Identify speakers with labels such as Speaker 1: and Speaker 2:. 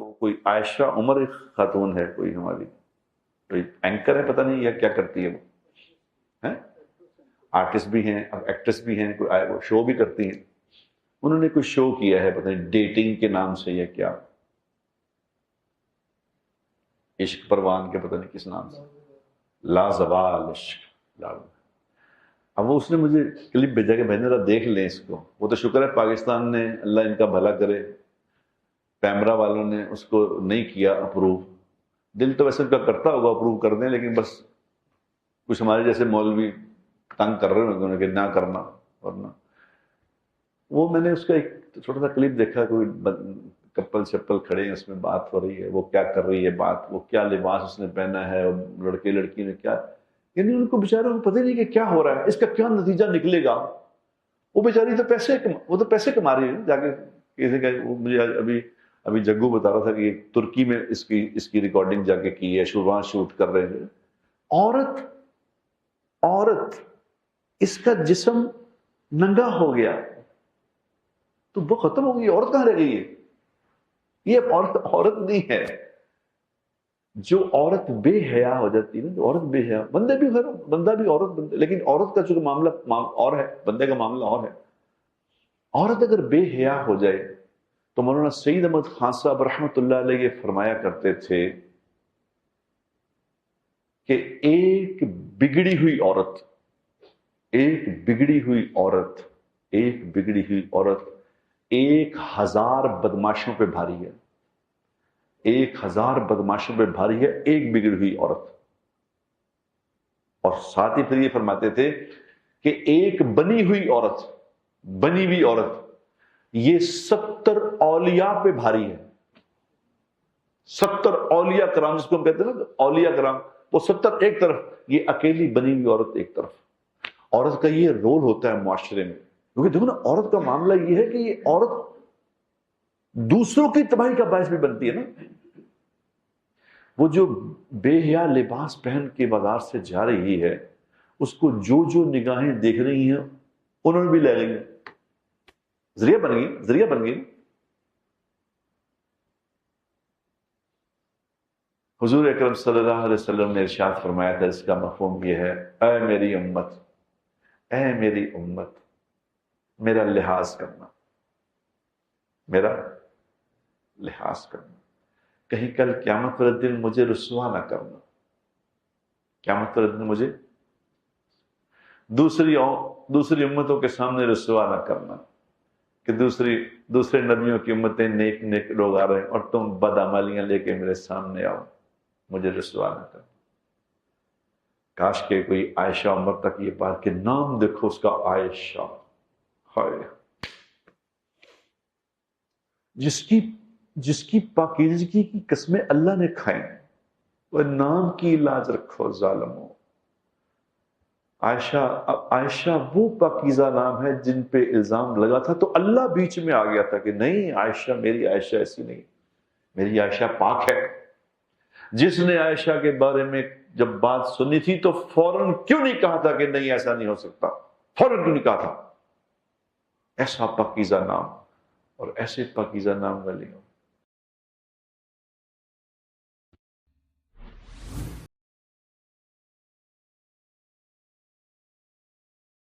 Speaker 1: کوئی عائشہ عمر ایک خاتون ہے، کوئی ہماری کوئی اینکر ہے، پتہ نہیں یا کیا کرتی ہے وہ، ہیں آرٹسٹ بھی ہیں، اب ایکٹریس بھی ہیں، کوئی وہ شو بھی کرتی ہیں. انہوں نے کوئی شو کیا ہے، پتہ نہیں ڈیٹنگ کے نام سے یا کیا، عشق پروان کے پتہ نہیں کس نام سے، لا زوال عشق لا. اب وہ اس نے مجھے کلپ بھیجا کہ بھائی ذرا دیکھ لیں اس کو. وہ تو شکر ہے پاکستان نے، اللہ ان کا بھلا کرے، پیمرا والوں نے اس کو نہیں کیا اپروو. دل تو ویسے ان کا کرتا ہوگا اپروو کر دیں، لیکن بس کچھ ہمارے جیسے مولوی تنگ کر رہے ہوں کہ نہ کرنا. ورنہ وہ میں نے اس کا ایک چھوٹا سا کلپ دیکھا، کوئی کپل شپل کھڑے ہیں، اس میں بات ہو رہی ہے، وہ کیا کر رہی ہے بات، وہ کیا لباس اس نے پہنا ہے، اور لڑکے لڑکی نے کیا، یعنی ان کو بیچاروں کو پتہ نہیں کہ کیا ہو رہا ہے، اس کا کیا نتیجہ نکلے گا. وہ بیچاری تو پیسے کما رہی ہے جا کے کسی کا. وہ مجھے ابھی جگو بتا رہا تھا کہ ترکی میں اس کی ریکارڈنگ جا کے کی ہے، وہاں شوٹ کر رہے ہیں. عورت اس کا جسم ننگا ہو گیا تو وہ ختم ہو گئی، عورت کہاں رہ گئی ہے؟ یہ عورت نہیں ہے. جو عورت بے حیا ہو جاتی ہے نا، عورت بے حیا، بندہ بھی عورت بندے، لیکن عورت کا جو معاملہ اور ہے، بندے کا معاملہ اور ہے. عورت اگر بے حیا ہو جائے تو مولانا سعید احمد خان صاحب رحمۃ اللہ علیہ یہ فرمایا کرتے تھے کہ ایک بگڑی ہوئی عورت 1000 بدماشوں پہ بھاری ہے. 1000 بدماشوں پہ بھاری ہے ایک بگڑی ہوئی عورت. اور ساتھ ہی پھر یہ فرماتے تھے کہ ایک بنی ہوئی عورت یہ 70 اولیاء پہ بھاری ہے. 70 اولیاء کرام جس کو ہم کہتے ہیں نا اولیاء کرام، وہ 70 ایک طرف، یہ اکیلی بنی ہوئی عورت ایک طرف. عورت کا یہ رول ہوتا ہے معاشرے میں، کیونکہ دیکھو نا عورت کا معاملہ یہ ہے کہ یہ عورت دوسروں کی تباہی کا باعث بھی بنتی ہے نا. وہ جو بے حیا لباس پہن کے بازار سے جا رہی ہے، اس کو جو نگاہیں دیکھ رہی ہیں انہوں نے بھی لے لیں گے، ذریعہ بن گئی. حضور اکرم صلی اللہ علیہ وسلم نے ارشاد فرمایا تھا، اس کا مفہوم یہ ہے، اے میری امت میرا لحاظ کرنا، کہیں کل قیامت والے دن مجھے رسوا نہ کرنا. قیامت والے دن مجھے دوسری امتوں کے سامنے رسوا نہ کرنا کہ دوسرے نبیوں کی امتیں نیک لوگ آ رہے ہیں اور تم بدعمالیاں لے کے میرے سامنے آؤ، مجھے رسوا نہ کرنا. کاش کہ کوئی عائشہ عمر تک یہ بات کہ نام دیکھو اس کا عائشہ، ہائے جس کی پاکیزگی کی قسمیں اللہ نے کھائیں، وہ نام کی لاج رکھو ظالموں. عائشہ وہ پاکیزہ نام ہے جن پہ الزام لگا تھا تو اللہ بیچ میں آ گیا تھا کہ نہیں عائشہ، میری عائشہ ایسی نہیں، میری عائشہ پاک ہے. جس نے عائشہ کے بارے میں جب بات سنی تھی تو فوراً کیوں نہیں کہا تھا کہ نہیں ایسا نہیں ہو سکتا؟ فوراً کیوں نہیں کہا تھا؟ ایسا پاکیزہ نام اور ایسے پاکیزہ نام والی